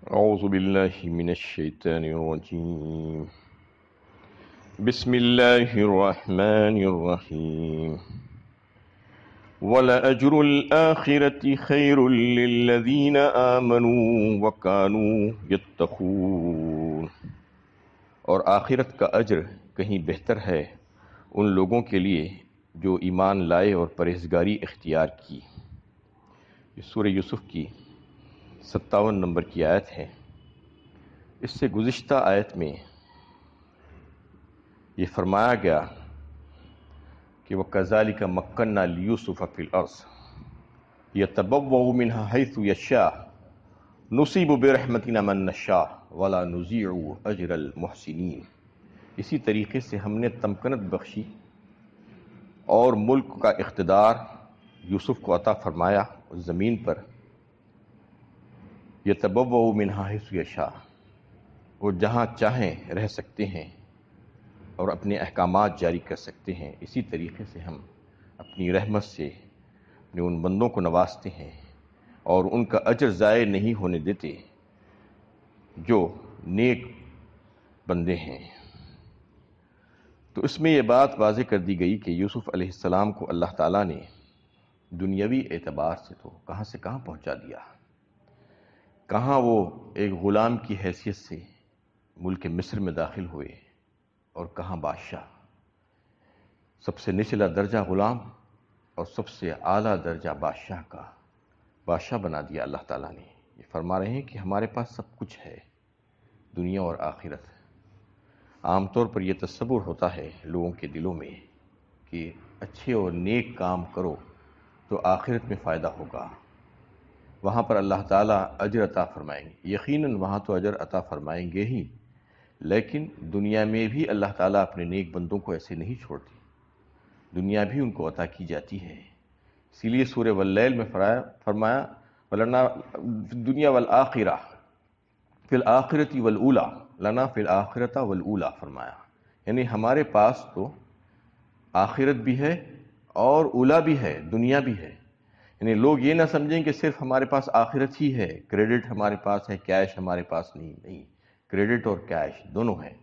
أعوذ بالله من الشيطان الرجيم. بسم الله الرحمن الرحيم. وَلَأَجْرُ الْآخِرَةِ خَيْرٌ لِّلَّذِينَ آمَنُوا وَكَانُوا يَتَّقُونَ، اور آخرت کا اجر کہیں بہتر ہے ان لوگوں کے لیے جو ایمان لائے اور پرہیزگاری اختیار کی۔ یہ سورہ یوسف کی 57 نمبر کی آیت ہے۔ اس سے گزشتہ آیت میں یہ فرمایا گیا کہ وَكَذَلِكَ مَكَّنَّا لِيُوسُفَ فِي الْأَرْضِ يَتَبَوَّأُ مِنْهَا حَيْثُ يَشَاءُ نُصِيبُ بِرَحْمَتِنَا مَن نَّشَاءُ وَلَا نُضِيعُ أَجْرَ الْمُحْسِنِينَ۔ اسی طریقے سے ہم نے تمکنت بخشی اور ملک کا اقتدار یوسف کو عطا فرمایا اس زمین پر۔ يَتَبَوَّأُ مِنْهَا حَيْثُ يَشَاءُ، وہ جہاں چاہیں رہ سکتے ہیں اور اپنے احکامات جاری کر سکتے ہیں۔ اسی طریقے سے ہم اپنی رحمت سے اپنے ان بندوں کو نوازتے ہیں اور ان کا اجر ضائع نہیں ہونے دیتے جو نیک بندے ہیں۔ تو اس میں یہ بات واضح کر دی گئی کہ یوسف علیہ السلام کو اللہ تعالیٰ نے دنیاوی اعتبار سے تو کہاں سے کہاں پہنچا دیا، کہاں وہ ایک غلام کی حیثیت سے ملک مصر میں داخل ہوئے اور کہاں بادشاہ، سب سے نچلا درجہ غلام اور سب سے اعلیٰ درجہ بادشاہ کا بادشاہ بنا دیا اللہ تعالیٰ نے۔ یہ فرما رہے ہیں کہ ہمارے پاس سب کچھ ہے، دنیا اور آخرت۔ عام طور پر یہ تصور ہوتا ہے لوگوں کے دلوں میں کہ اچھے اور نیک کام کرو تو آخرت میں فائدہ ہوگا، وہاں پر اللہ تعالیٰ اجر عطا فرمائیں گے۔ یقیناً وہاں تو اجر عطا فرمائیں گے ہی، لیکن دنیا میں بھی اللہ تعالیٰ اپنے نیک بندوں کو ایسے نہیں چھوڑتے، دنیا بھی ان کو عطا کی جاتی ہے۔ اسی لیے سورہ واللیل میں فرمایا وَلَنَا دنیا والآخرہ فی الآخرۃ والأولیٰ، لنا فی الآخرۃ والأولیٰ فرمایا، یعنی ہمارے پاس تو آخرت بھی ہے اور اولیٰ بھی ہے، دنیا بھی ہے۔ یعنی لوگ یہ نہ سمجھیں کہ صرف ہمارے پاس آخرت ہی ہے، کریڈٹ ہمارے پاس ہے، کیش ہمارے پاس نہیں، کریڈٹ اور کیش دونوں ہیں،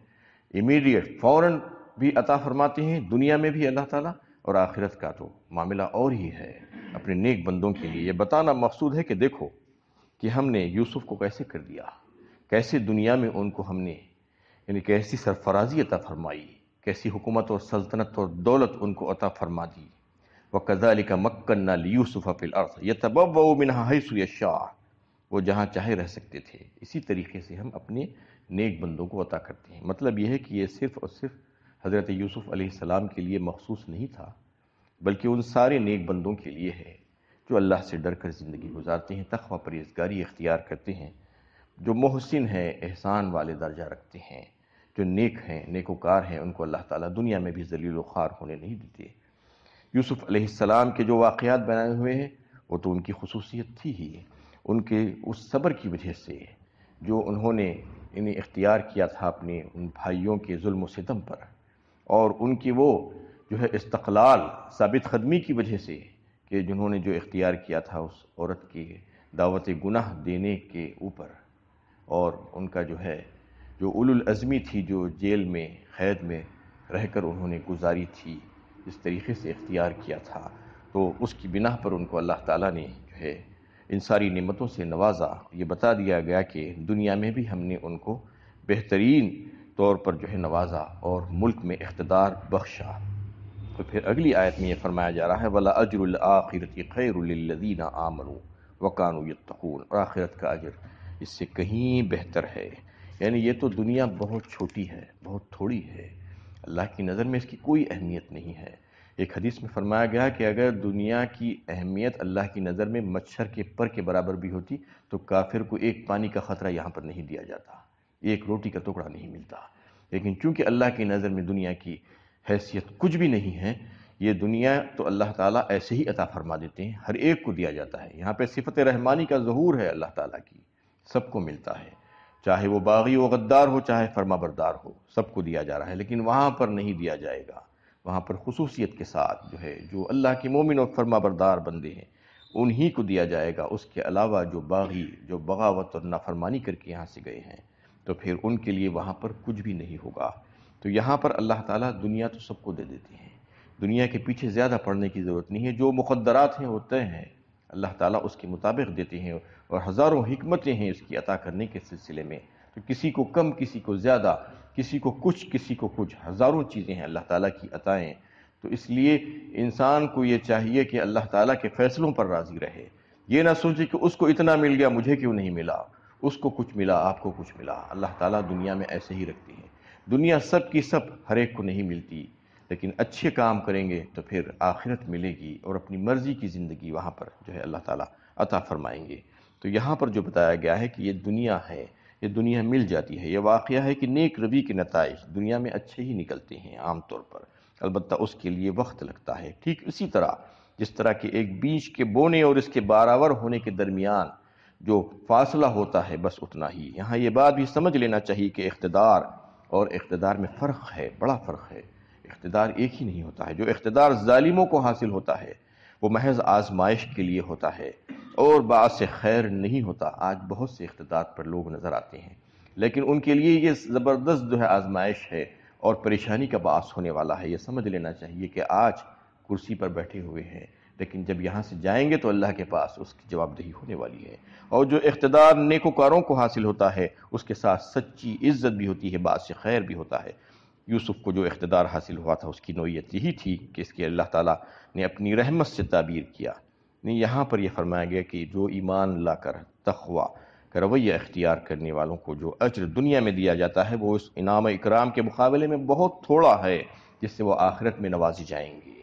امیڈیٹ فوراً بھی عطا فرماتے ہیں دنیا میں بھی اللہ تعالیٰ، اور آخرت کا تو معاملہ اور ہی ہے اپنے نیک بندوں کے لیے۔ یہ بتانا مقصود ہے کہ دیکھو کہ ہم نے یوسف کو کیسے کر دیا، کیسے دنیا میں ان کو ہم نے یعنی کیسی سرفرازی عطا فرمائی، کیسی حکومت اور سلطنت اور دولت ان کو عطا فرما دی۔ وَكَذَلِكَ مَكَّنَّا لِيُوسُفَ فِي الْأَرْضِ يَتَبَوَّأُ مِنْهَا حَيْثُ يَشَاءُ، وہ جہاں چاہے رہ سکتے تھے۔ اسی طریقے سے ہم اپنے نیک بندوں کو عطا کرتے ہیں۔ مطلب یہ ہے کہ یہ صرف اور صرف حضرت یوسف علیہ السلام کے لیے مخصوص نہیں تھا، بلکہ ان سارے نیک بندوں کے لیے ہے جو اللہ سے ڈر کر زندگی گزارتے ہیں، تقوی پرہیزگاری اختیار کرتے ہیں، جو محسن ہیں، احسان والے درجہ رکھتے ہیں، جو نیک ہیں، نیکوکار ہیں، ان کو اللہ تعالیٰ دنیا میں بھی ذلیل و خوار ہونے نہیں دیتے۔ یوسف علیہ السلام کے جو واقعات بنائے ہوئے ہیں وہ تو ان کی خصوصیت تھی ہی، ان کے اس صبر کی وجہ سے جو انہوں نے انہیں اختیار کیا تھا اپنے ان بھائیوں کے ظلم و ستم پر، اور ان کی وہ جو ہے استقلال ثابت قدمی کی وجہ سے کہ جنہوں نے جو اختیار کیا تھا اس عورت کی دعوت گناہ دینے کے اوپر، اور ان کا جو ہے جو اولو العزمی تھی جو جیل میں قید میں رہ کر انہوں نے گزاری تھی، اس طریقے سے اختیار کیا تھا، تو اس کی بنا پر ان کو اللہ تعالیٰ نے جو ہے ان ساری نعمتوں سے نوازا۔ یہ بتا دیا گیا کہ دنیا میں بھی ہم نے ان کو بہترین طور پر جو ہے نوازا اور ملک میں اقتدار بخشا۔ تو پھر اگلی آیت میں یہ فرمایا جا رہا ہے وَلَأَجْرُ الْآخِرَةِ خَيْرٌ لِّلَّذِينَ آمَنُوا وَكَانُوا يَتَّقُونَ، اور آخرت کا اجر اس سے کہیں بہتر ہے۔ یعنی یہ تو دنیا بہت چھوٹی ہے، بہت تھوڑی ہے، اللہ کی نظر میں اس کی کوئی اہمیت نہیں ہے۔ ایک حدیث میں فرمایا گیا کہ اگر دنیا کی اہمیت اللہ کی نظر میں مچھر کے پر کے برابر بھی ہوتی تو کافر کو ایک پانی کا قطرہ یہاں پر نہیں دیا جاتا، ایک روٹی کا ٹکڑا نہیں ملتا، لیکن چونکہ اللہ کی نظر میں دنیا کی حیثیت کچھ بھی نہیں ہے، یہ دنیا تو اللہ تعالیٰ ایسے ہی عطا فرما دیتے ہیں، ہر ایک کو دیا جاتا ہے۔ یہاں پہ صفت رحمانی کا ظہور ہے اللہ تعالیٰ کی، سب کو ملتا ہے، چاہے وہ باغی و غدار ہو، چاہے فرما بردار ہو، سب کو دیا جا رہا ہے، لیکن وہاں پر نہیں دیا جائے گا۔ وہاں پر خصوصیت کے ساتھ جو ہے جو اللہ کے مومن اور فرما بردار بندے ہیں انہی کو دیا جائے گا، اس کے علاوہ جو باغی، جو بغاوت اور نافرمانی کر کے یہاں سے گئے ہیں تو پھر ان کے لیے وہاں پر کچھ بھی نہیں ہوگا۔ تو یہاں پر اللہ تعالیٰ دنیا تو سب کو دے دیتے ہیں، دنیا کے پیچھے زیادہ پڑنے کی ضرورت نہیں ہے، جو مقدرات ہیں وہ طے ہیں، اللہ تعالیٰ اس کے مطابق دیتے ہیں، اور ہزاروں حکمتیں ہیں اس کی عطا کرنے کے سلسلے میں، تو کسی کو کم، کسی کو زیادہ، کسی کو کچھ، کسی کو کچھ، ہزاروں چیزیں ہیں اللہ تعالیٰ کی عطائیں۔ تو اس لیے انسان کو یہ چاہیے کہ اللہ تعالیٰ کے فیصلوں پر راضی رہے، یہ نہ سوچے کہ اس کو اتنا مل گیا مجھے کیوں نہیں ملا، اس کو کچھ ملا آپ کو کچھ ملا۔ اللہ تعالیٰ دنیا میں ایسے ہی رکھتی ہے، دنیا سب کی سب ہر ایک کو نہیں ملتی، لیکن اچھے کام کریں گے تو پھر آخرت ملے گی، اور اپنی مرضی کی زندگی وہاں پر جو ہے اللہ تعالیٰ عطا فرمائیں گے۔ تو یہاں پر جو بتایا گیا ہے کہ یہ دنیا ہے، یہ دنیا مل جاتی ہے، یہ واقعہ ہے کہ نیک روی کے نتائج دنیا میں اچھے ہی نکلتے ہیں عام طور پر، البتہ اس کے لیے وقت لگتا ہے۔ ٹھیک اسی طرح جس طرح کہ ایک بیج کے بونے اور اس کے بارآور ہونے کے درمیان جو فاصلہ ہوتا ہے بس اتنا ہی، یہاں یہ بات بھی سمجھ لینا چاہیے کہ اقتدار اور اقتدار میں فرق ہے، بڑا فرق ہے، اقتدار ایک ہی نہیں ہوتا ہے۔ جو اقتدار ظالموں کو حاصل ہوتا ہے وہ محض آزمائش کے لیے ہوتا ہے اور باعث خیر نہیں ہوتا۔ آج بہت سے اقتدار پر لوگ نظر آتے ہیں لیکن ان کے لیے یہ زبردست جو ہے آزمائش ہے اور پریشانی کا باعث ہونے والا ہے۔ یہ سمجھ لینا چاہیے کہ آج کرسی پر بیٹھے ہوئے ہیں لیکن جب یہاں سے جائیں گے تو اللہ کے پاس اس کی جواب دہی ہونے والی ہے، اور جو اقتدار نیکوکاروں کو حاصل ہوتا ہے اس کے ساتھ سچی عزت بھی ہوتی ہے، باعث خیر بھی ہوتا ہے۔ یوسف کو جو اقتدار حاصل ہوا تھا اس کی نوعیت یہی تھی کہ اس کی اللہ تعالیٰ نے اپنی رحمت سے تعبیر کیا۔ یہاں پر یہ فرمایا گیا کہ جو ایمان لا کر تقوی کا رویہ اختیار کرنے والوں کو جو اجر دنیا میں دیا جاتا ہے وہ اس انعام اکرام کے مقابلے میں بہت تھوڑا ہے جس سے وہ آخرت میں نوازی جائیں گے۔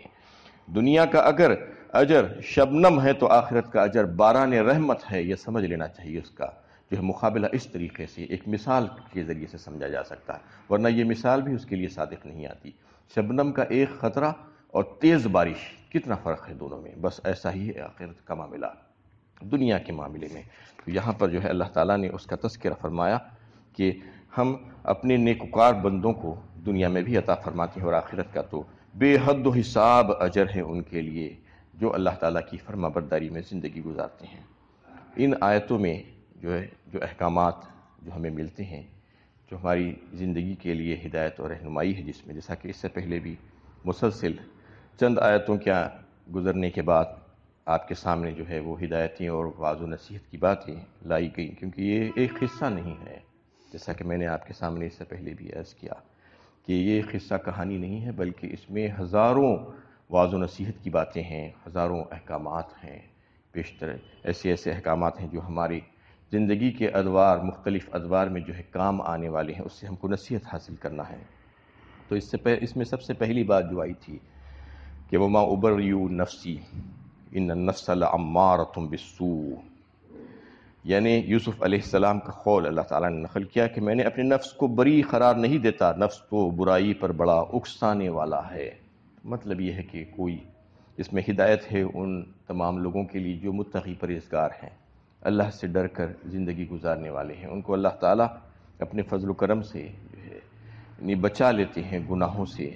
دنیا کا اگر اجر شبنم ہے تو آخرت کا اجر باران رحمت ہے، یہ سمجھ لینا چاہیے۔ اس کا جو ہے مقابلہ اس طریقے سے ایک مثال کے ذریعے سے سمجھا جا سکتا ہے، ورنہ یہ مثال بھی اس کے لیے صادق نہیں آتی۔ شبنم کا ایک قطرہ اور تیز بارش، کتنا فرق ہے دونوں میں، بس ایسا ہی ہے آخرت کا معاملہ دنیا کے معاملے میں۔ تو یہاں پر جو ہے اللہ تعالیٰ نے اس کا تذکرہ فرمایا کہ ہم اپنے نیکوکار بندوں کو دنیا میں بھی عطا فرماتے ہیں، اور آخرت کا تو بے حد و حساب اجر ہے ان کے لیے جو اللہ تعالیٰ کی فرما برداری میں زندگی گزارتے ہیں۔ ان آیتوں میں جو احکامات جو ہمیں ملتے ہیں، جو ہماری زندگی کے لیے ہدایت اور رہنمائی ہے، جس میں جیسا کہ اس سے پہلے بھی مسلسل چند آیتوں کے گزرنے کے بعد آپ کے سامنے جو ہے وہ ہدایتیں اور وعظ و نصیحت کی باتیں لائی گئیں، کیونکہ یہ ایک قصہ نہیں ہے، جیسا کہ میں نے آپ کے سامنے اس سے پہلے بھی عرض کیا کہ یہ قصہ کہانی نہیں ہے، بلکہ اس میں ہزاروں وعظ و نصیحت کی باتیں ہیں، ہزاروں احکامات ہیں، بیشتر ایسے احکامات ہیں جو ہماری زندگی کے ادوار، مختلف ادوار میں جو ہے کام آنے والے ہیں، اس سے ہم کو نصیحت حاصل کرنا ہے۔ تو اس میں سب سے پہلی بات جو آئی تھی کہ وَمَا أُبَرِّئُ نَفْسِي إِنَّ النَّفْسَ لَعَمَّارَةٌ بِالسُّوءِ، یعنی یوسف علیہ السلام کا قول اللہ تعالیٰ نے نقل کیا کہ میں نے اپنے نفس کو بری قرار نہیں دیتا، نفس تو برائی پر بڑا اکسانے والا ہے۔ مطلب یہ ہے کہ کوئی اس میں ہدایت ہے ان تمام لوگوں کے لیے جو متقی پرہیزگار ہیں، اللہ سے ڈر کر زندگی گزارنے والے ہیں، ان کو اللہ تعالیٰ اپنے فضل و کرم سے جو ہے یعنی بچا لیتے ہیں گناہوں سے۔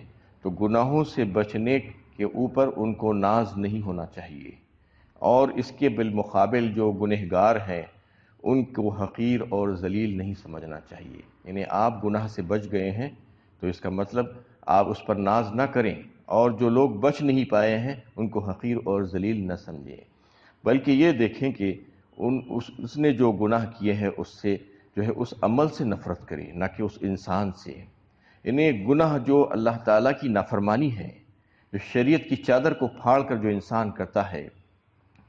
تو گناہوں سے بچنے کے اوپر ان کو ناز نہیں ہونا چاہیے، اور اس کے بالمقابل جو گنہگار ہیں ان کو حقیر اور ذلیل نہیں سمجھنا چاہیے۔ یعنی آپ گناہ سے بچ گئے ہیں تو اس کا مطلب آپ اس پر ناز نہ کریں، اور جو لوگ بچ نہیں پائے ہیں ان کو حقیر اور ذلیل نہ سمجھیں، بلکہ یہ دیکھیں کہ اس نے جو گناہ کیے ہیں اس سے جو ہے اس عمل سے نفرت کریں، نہ کہ اس انسان سے۔ یعنی گناہ جو اللہ تعالیٰ کی نافرمانی ہے، جو شریعت کی چادر کو پھاڑ کر جو انسان کرتا ہے،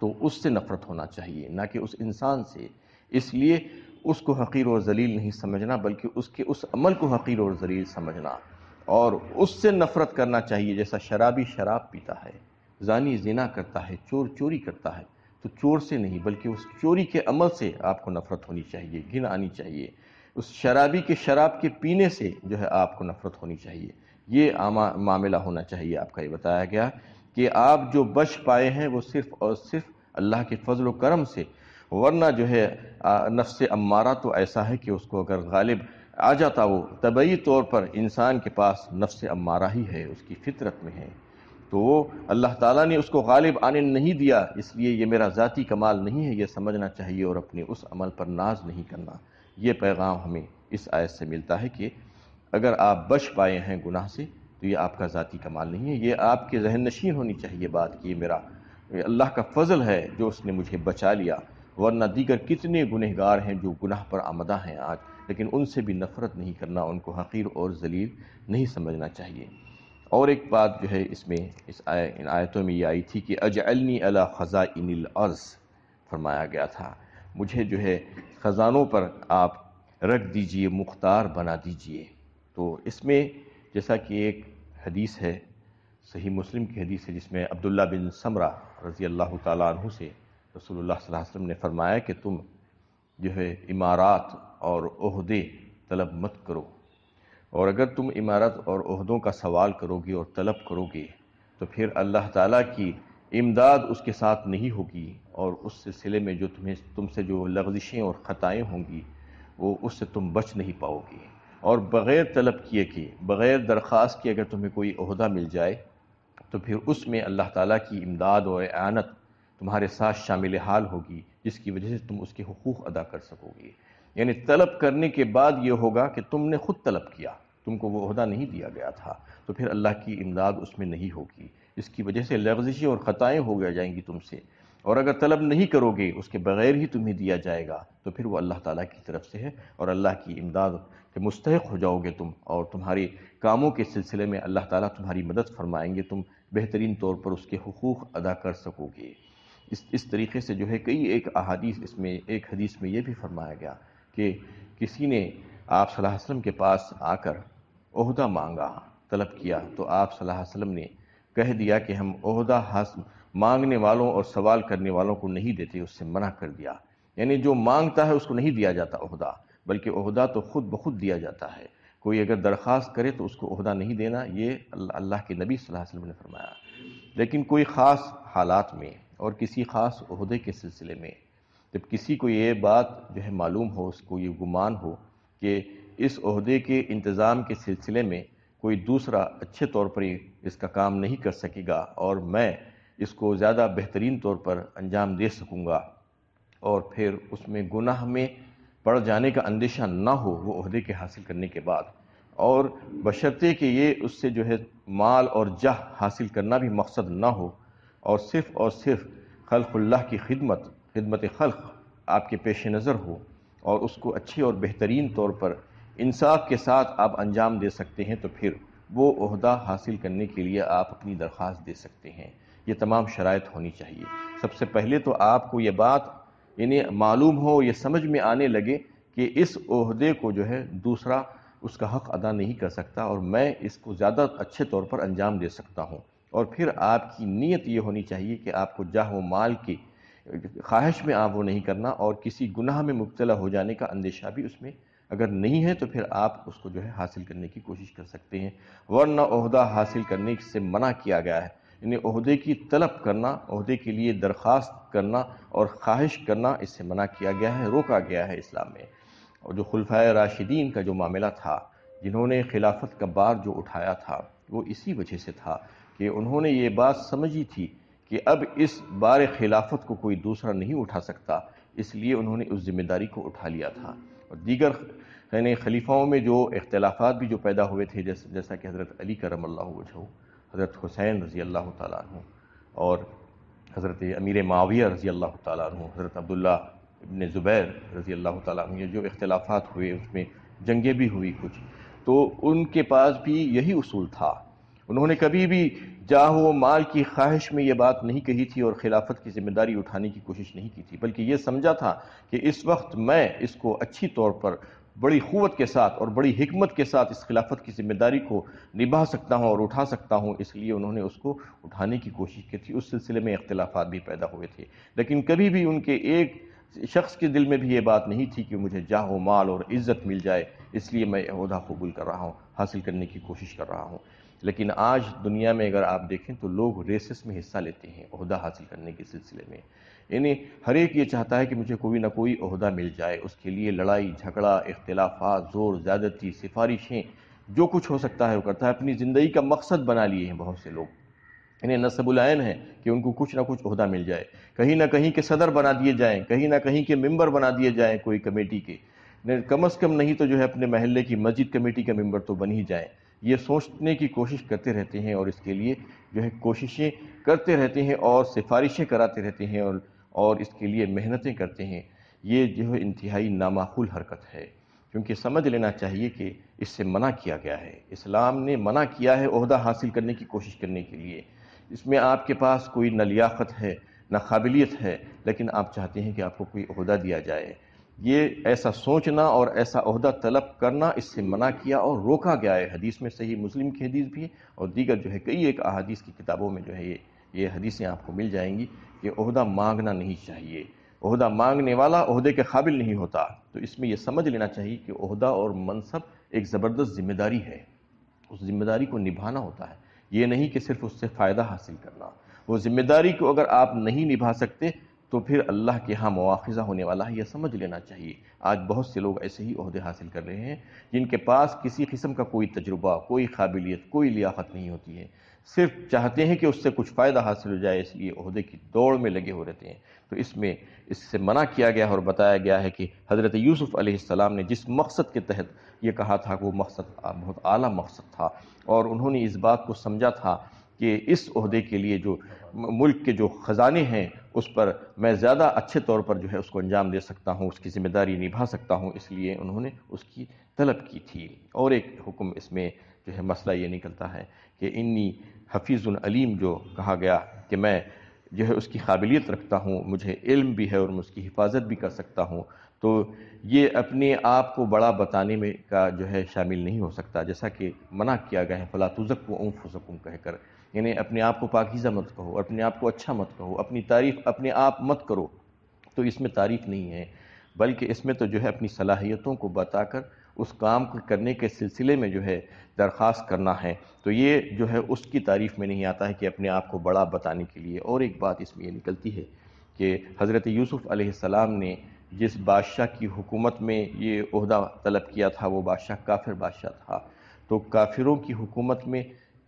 تو اس سے نفرت ہونا چاہیے نہ کہ اس انسان سے۔ اس لیے اس کو حقیر اور ذلیل نہیں سمجھنا، بلکہ اس کے اس عمل کو حقیر اور ذلیل سمجھنا، اور اس سے نفرت کرنا چاہیے۔ جیسا شرابی شراب پیتا ہے، زانی زنا کرتا ہے، چور چوری کرتا ہے، تو چور سے نہیں بلکہ اس چوری کے عمل سے آپ کو نفرت ہونی چاہیے، گھن آنی چاہیے۔ اس شرابی کے شراب کے پینے سے جو ہے آپ کو نفرت ہونی چاہیے۔ یہ معاملہ ہونا چاہیے آپ کا۔ یہ بتایا گیا کہ آپ جو بچ پائے ہیں وہ صرف اور صرف اللہ کے فضل و کرم سے، ورنہ جو ہے نفس امارہ تو ایسا ہے کہ اس کو اگر غالب آ جاتا، وہ طبعی طور پر انسان کے پاس نفس امارہ ہی ہے، اس کی فطرت میں ہے۔ تو اللہ تعالیٰ نے اس کو غالب آنے نہیں دیا، اس لیے یہ میرا ذاتی کمال نہیں ہے، یہ سمجھنا چاہیے اور اپنے اس عمل پر ناز نہیں کرنا۔ یہ پیغام ہمیں اس آیت سے ملتا ہے کہ اگر آپ بچ پائے ہیں گناہ سے تو یہ آپ کا ذاتی کمال نہیں ہے، یہ آپ کے ذہن نشین ہونی چاہیے بات کہ یہ اللہ کا فضل ہے جو اس نے مجھے بچا لیا، ورنہ دیگر کتنے گنہگار ہیں جو گناہ پر آمدہ ہیں آج، لیکن ان سے بھی نفرت نہیں کرنا، ان کو حقیر اور ذلیل نہیں سمجھنا چاہیے۔ اور ایک بات جو ہے اس میں ان آیتوں میں یہ آئی تھی کہ اجعلنی علی خزائن الارض، فرمایا گیا تھا مجھے جو ہے خزانوں پر آپ رکھ دیجئے، مختار بنا دیجئے۔ تو اس میں جیسا کہ ایک حدیث ہے، صحیح مسلم کی حدیث ہے، جس میں عبداللہ بن سمرہ رضی اللہ تعالیٰ عنہ سے رسول اللہ صلی اللہ علیہ وسلم نے فرمایا کہ تم جو ہے امارات اور عہدے طلب مت کرو، اور اگر تم امارت اور عہدوں کا سوال کرو گے اور طلب کرو گے تو پھر اللہ تعالیٰ کی امداد اس کے ساتھ نہیں ہوگی، اور اس سلسلے میں جو تم سے جو لغزشیں اور خطائیں ہوں گی وہ اس سے تم بچ نہیں پاؤ گے۔ اور بغیر طلب کیے کہ بغیر درخواست کی اگر تمہیں کوئی عہدہ مل جائے تو پھر اس میں اللہ تعالیٰ کی امداد اور اعانت تمہارے ساتھ شامل حال ہوگی، جس کی وجہ سے تم اس کے حقوق ادا کر سکو گے۔ یعنی طلب کرنے کے بعد یہ ہوگا کہ تم نے خود طلب کیا، تم کو وہ عہدہ نہیں دیا گیا تھا، تو پھر اللہ کی امداد اس میں نہیں ہوگی، اس کی وجہ سے لغزشیں اور خطائیں ہو جائیں گی تم سے۔ اور اگر طلب نہیں کرو گے، اس کے بغیر ہی تمہیں دیا جائے گا، تو پھر وہ اللہ تعالیٰ کی طرف سے ہے اور اللہ کی امداد کے مستحق ہو جاؤ گے تم، اور تمہارے کاموں کے سلسلے میں اللہ تعالیٰ تمہاری مدد فرمائیں گے، تم بہترین طور پر اس کے حقوق ادا کر سکو گے۔ اس طریقے سے جو ہے کئی ایک احادیث، اس میں ایک حدیث میں یہ بھی فرمایا گیا کہ کسی نے آپ صلی اللہ علیہ وسلم کے پاس آ کر عہدہ مانگا، طلب کیا، تو آپ صلی اللہ علیہ وسلم نے کہہ دیا کہ ہم عہدہ مانگنے والوں اور سوال کرنے والوں کو نہیں دیتے، اس سے منع کر دیا۔ یعنی جو مانگتا ہے اس کو نہیں دیا جاتا عہدہ، بلکہ عہدہ تو خود بخود دیا جاتا ہے۔ کوئی اگر درخواست کرے تو اس کو عہدہ نہیں دینا، یہ اللہ کے نبی صلی اللہ علیہ وسلم نے فرمایا۔ لیکن کوئی خاص حالات میں اور کسی خاص عہدے کے سلسلے میں جب کسی کو یہ بات جو ہے معلوم ہو، اس کو یہ گمان ہو کہ اس عہدے کے انتظام کے سلسلے میں کوئی دوسرا اچھے طور پر اس کا کام نہیں کر سکے گا اور میں اس کو زیادہ بہترین طور پر انجام دے سکوں گا، اور پھر اس میں گناہ میں پڑ جانے کا اندیشہ نہ ہو وہ عہدے کے حاصل کرنے کے بعد، اور بشرطے کہ یہ اس سے جو ہے مال اور جاہ حاصل کرنا بھی مقصد نہ ہو، اور صرف خلق اللہ کی خدمت خلق آپ کے پیش نظر ہو، اور اس کو اچھے اور بہترین طور پر انصاف کے ساتھ آپ انجام دے سکتے ہیں، تو پھر وہ عہدہ حاصل کرنے کے لیے آپ اپنی درخواست دے سکتے ہیں۔ یہ تمام شرائط ہونی چاہیے۔ سب سے پہلے تو آپ کو یہ بات یعنی معلوم ہو، یہ سمجھ میں آنے لگے کہ اس عہدے کو جو ہے دوسرا اس کا حق ادا نہیں کر سکتا، اور میں اس کو زیادہ اچھے طور پر انجام دے سکتا ہوں۔ اور پھر آپ کی نیت یہ ہونی چاہیے کہ آپ کو جاہ و مال کی خواہش میں آپ وہ نہیں کرنا، اور کسی گناہ میں مبتلا ہو جانے کا اندیشہ بھی اس میں اگر نہیں ہے تو پھر آپ اس کو جو ہے حاصل کرنے کی کوشش کر سکتے ہیں، ورنہ عہدہ حاصل کرنے سے منع کیا گیا ہے۔ یعنی عہدے کی طلب کرنا، عہدے کے لیے درخواست کرنا اور خواہش کرنا، اس سے منع کیا گیا ہے، روکا گیا ہے اسلام میں۔ اور جو خلفائے راشدین کا جو معاملہ تھا، جنہوں نے خلافت کا بار جو اٹھایا تھا، وہ اسی وجہ سے تھا کہ انہوں نے یہ بات سمجھی تھی کہ اب اس بار خلافت کو کوئی دوسرا نہیں اٹھا سکتا، اس لیے انہوں نے اس ذمہ داری کو اٹھا لیا تھا۔ اور دیگر یعنی خلیفاؤں میں جو اختلافات بھی جو پیدا ہوئے تھے، جیسا کہ حضرت علی کرم اللہ وجہہ، حضرت حسین رضی اللہ تعالیٰ عنہ، اور حضرت امیر معاویہ رضی اللہ تعالیٰ عنہ، حضرت عبداللہ ابن زبیر رضی اللہ تعالیٰ عنہ، یہ جو اختلافات ہوئے اس میں جنگیں بھی ہوئی کچھ، تو ان کے پاس بھی یہی اصول تھا۔ انہوں نے کبھی بھی جاہ و مال کی خواہش میں یہ بات نہیں کہی تھی اور خلافت کی ذمہ داری اٹھانے کی کوشش نہیں کی تھی، بلکہ یہ سمجھا تھا کہ اس وقت میں اس کو اچھی طور پر بڑی قوت کے ساتھ اور بڑی حکمت کے ساتھ اس خلافت کی ذمہ داری کو نبھا سکتا ہوں اور اٹھا سکتا ہوں، اس لیے انہوں نے اس کو اٹھانے کی کوشش کی تھی۔ اس سلسلے میں اختلافات بھی پیدا ہوئے تھے، لیکن کبھی بھی ان کے ایک شخص کے دل میں بھی یہ بات نہیں تھی کہ مجھے جاہ و مال اور عزت مل جائے، اس لیے میں عہدہ قبول کر رہا ہوں، حاصل کرنے کی کوشش کر رہا ہوں۔ لیکن آج دنیا میں اگر آپ دیکھیں تو لوگ ریسس میں حصہ لیتے ہیں عہدہ حاصل کرنے کے سلسلے میں، یعنی ہر ایک یہ چاہتا ہے کہ مجھے کوئی نہ کوئی عہدہ مل جائے، اس کے لیے لڑائی جھگڑا، اختلافات، زور زیادتی، سفارشیں، جو کچھ ہو سکتا ہے وہ کرتا ہے، اپنی زندگی کا مقصد بنا لیے ہیں بہت سے لوگ۔ انہیں نصب العین ہے کہ ان کو کچھ نہ کچھ عہدہ مل جائے، کہیں نہ کہیں کے صدر بنا دیے جائیں، کہیں نہ کہیں کے ممبر بنا دیے جائیں کوئی کمیٹی کے، کم از کم نہیں تو جو ہے اپنے محلے کی مسجد کمیٹی کا ممبر تو بن ہی جائیں۔ یہ سوچنے کی کوشش کرتے رہتے ہیں اور اس کے لیے جو ہے کوششیں کرتے رہتے ہیں اور سفارشیں کراتے رہتے ہیں اور اس کے لیے محنتیں کرتے ہیں۔ یہ جو ہے انتہائی نامعقول حرکت ہے، کیونکہ سمجھ لینا چاہیے کہ اس سے منع کیا گیا ہے۔ اسلام نے منع کیا ہے عہدہ حاصل کرنے کی کوشش کرنے کے لیے۔ اس میں آپ کے پاس کوئی نہ لیاقت ہے نہ قابلیت ہے، لیکن آپ چاہتے ہیں کہ آپ کو کوئی عہدہ دیا جائے۔ یہ ایسا سوچنا اور ایسا عہدہ طلب کرنا اس سے منع کیا اور روکا گیا ہے۔ حدیث میں صحیح مسلم کی حدیث بھی ہے اور دیگر جو ہے کئی ایک احادیث کی کتابوں میں جو ہے یہ حدیثیں آپ کو مل جائیں گی کہ عہدہ مانگنا نہیں چاہیے، عہدہ مانگنے والا عہدے کے قابل نہیں ہوتا۔ تو اس میں یہ سمجھ لینا چاہیے کہ عہدہ اور منصب ایک زبردست ذمہ داری ہے، اس ذمہ داری کو نبھانا ہوتا ہے، یہ نہیں کہ صرف اس سے فائدہ حاصل کرنا۔ وہ ذمہ داری کو اگر آپ نہیں نبھا سکتے تو پھر اللہ کے ہاں مواخذہ ہونے والا ہے، یہ سمجھ لینا چاہیے۔ آج بہت سے لوگ ایسے ہی عہدے حاصل کر رہے ہیں جن کے پاس کسی قسم کا کوئی تجربہ، کوئی قابلیت، کوئی لیاقت نہیں ہوتی ہے، صرف چاہتے ہیں کہ اس سے کچھ فائدہ حاصل ہو جائے، اس لیے عہدے کی دوڑ میں لگے ہو رہتے ہیں۔ تو اس سے منع کیا گیا اور بتایا گیا ہے کہ حضرت یوسف علیہ السلام نے جس مقصد کے تحت یہ کہا تھا کہ وہ مقصد بہت اعلیٰ مقصد تھا، اور انہوں نے اس بات کو سمجھا تھا کہ اس عہدے کے لیے جو ملک کے جو خزانے ہیں اس پر میں زیادہ اچھے طور پر جو ہے اس کو انجام دے سکتا ہوں، اس کی ذمہ داری نبھا سکتا ہوں، اس لیے انہوں نے اس کی طلب کی تھی۔ اور ایک حکم اس میں جو ہے مسئلہ یہ نکلتا ہے کہ انی حفیظ علیم جو کہا گیا کہ میں جو ہے اس کی قابلیت رکھتا ہوں، مجھے علم بھی ہے اور میں اس کی حفاظت بھی کر سکتا ہوں، تو یہ اپنے آپ کو بڑا بتانے میں کا جو ہے شامل نہیں ہو سکتا، جیسا کہ منع کیا گیا ہے فَلَا تُزَكُّوا أَنفُسَكُمْ کہہ کر، یعنی اپنے آپ کو پاکیزہ مت کہو، اپنے آپ کو اچھا مت کہو، اپنی تعریف اپنے آپ مت کرو، تو اس میں تعریف نہیں ہے، بلکہ اس میں تو جو ہے اپنی صلاحیتوں کو بتا کر اس کام کو کرنے کے سلسلے میں جو ہے درخواست کرنا ہے، تو یہ جو ہے اس کی تعریف میں نہیں آتا ہے کہ اپنے آپ کو بڑا بتانے کے لیے۔ اور ایک بات اس میں یہ نکلتی ہے کہ حضرت یوسف علیہ السلام نے جس بادشاہ کی حکومت میں یہ عہدہ طلب کیا تھا وہ بادشاہ کافر بادشاہ تھا، تو کافروں کی حکومت میں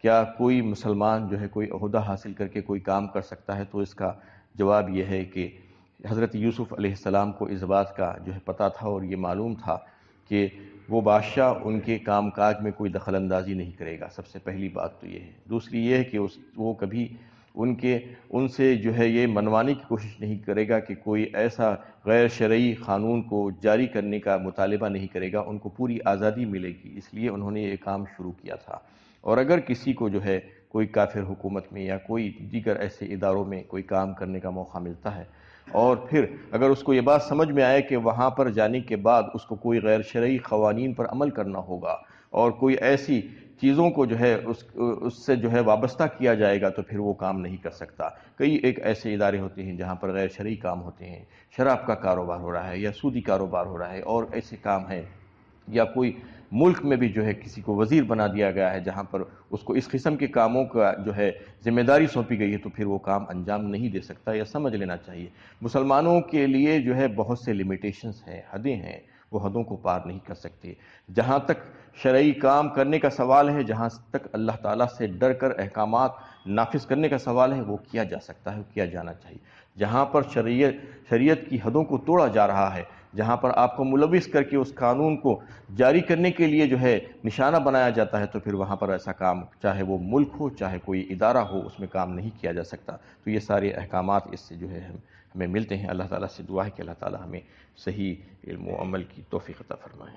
کیا کوئی مسلمان جو ہے کوئی عہدہ حاصل کر کے کوئی کام کر سکتا ہے؟ تو اس کا جواب یہ ہے کہ حضرت یوسف علیہ السلام کو اس بات کا جو ہے پتہ تھا اور یہ معلوم تھا کہ وہ بادشاہ ان کے کام کاج میں کوئی دخل اندازی نہیں کرے گا۔ سب سے پہلی بات تو یہ ہے۔ دوسری یہ ہے کہ وہ کبھی ان سے جو ہے یہ منوانے کی کوشش نہیں کرے گا کہ کوئی ایسا غیر شرعی قانون کو جاری کرنے کا مطالبہ نہیں کرے گا، ان کو پوری آزادی ملے گی، اس لیے انہوں نے یہ کام شروع کیا تھا۔ اور اگر کسی کو جو ہے کوئی کافر حکومت میں یا کوئی دیگر ایسے اداروں میں کوئی کام کرنے کا موقع ملتا ہے اور پھر اگر اس کو یہ بات سمجھ میں آئے کہ وہاں پر جانے کے بعد اس کو کوئی غیر شرعی قوانین پر عمل کرنا ہوگا اور کوئی ایسی چیزوں کو جو ہے اس سے جو ہے وابستہ کیا جائے گا تو پھر وہ کام نہیں کر سکتا۔ کئی ایک ایسے ادارے ہوتے ہیں جہاں پر غیر شرعی کام ہوتے ہیں، شراب کا کاروبار ہو رہا ہے یا سودی کاروبار ہو رہا ہے اور ایسے کام ہیں، یا کوئی ملک میں بھی جو ہے کسی کو وزیر بنا دیا گیا ہے جہاں پر اس کو اس قسم کے کاموں کا جو ہے ذمہ داری سونپی گئی ہے، تو پھر وہ کام انجام نہیں دے سکتا، یا سمجھ لینا چاہیے مسلمانوں کے لیے جو ہے بہت سے لیمیٹیشنز ہیں، حدیں ہیں، وہ حدوں کو پار نہیں کر سکتے۔ جہاں تک شرعی کام کرنے کا سوال ہے، جہاں تک اللہ تعالیٰ سے ڈر کر احکامات نافذ کرنے کا سوال ہے، وہ کیا جا سکتا ہے، کیا جانا چاہیے۔ جہاں پر شریعت کی حدوں کو توڑا جا رہا ہے، جہاں پر آپ کو ملوث کر کے اس قانون کو جاری کرنے کے لیے جو ہے نشانہ بنایا جاتا ہے، تو پھر وہاں پر ایسا کام چاہے وہ ملک ہو چاہے کوئی ادارہ ہو، اس میں کام نہیں کیا جا سکتا۔ تو یہ سارے احکامات اس سے جو ہے ہمیں ملتے ہیں۔ اللہ تعالیٰ سے دعا ہے کہ اللہ تعالیٰ ہمیں صحیح علم و عمل کی توفیق عطا فرمائے۔